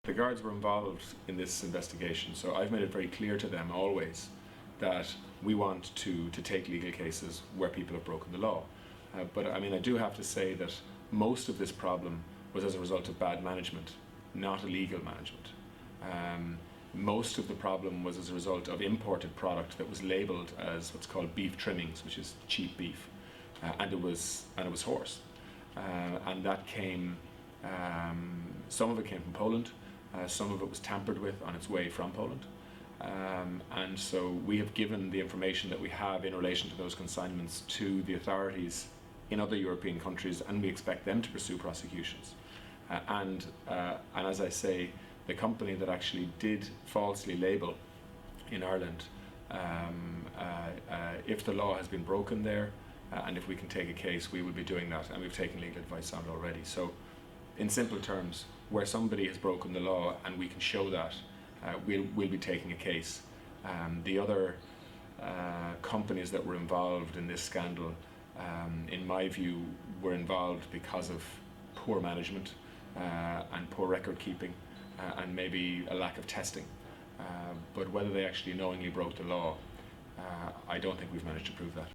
The guards were involved in this investigation, so I've made it very clear to them always that we want to take legal cases where people have broken the law. But I mean, I do have to say that most of this problem was as a result of bad management, not illegal management. Most of the problem was as a result of imported product that was labelled as what's called beef trimmings, which is cheap beef, and it was horse, and that came. Some of it came from Poland, some of it was tampered with on its way from Poland, and so we have given the information that we have in relation to those consignments to the authorities in other European countries, and we expect them to pursue prosecutions. And as I say, the company that actually did falsely label in Ireland, if the law has been broken there, and if we can take a case, we will be doing that, and we've taken legal advice on it already. So, in simple terms, where somebody has broken the law and we can show that, we'll be taking a case. The other companies that were involved in this scandal, in my view, were involved because of poor management and poor record keeping, and maybe a lack of testing. But whether they actually knowingly broke the law, I don't think we've managed to prove that.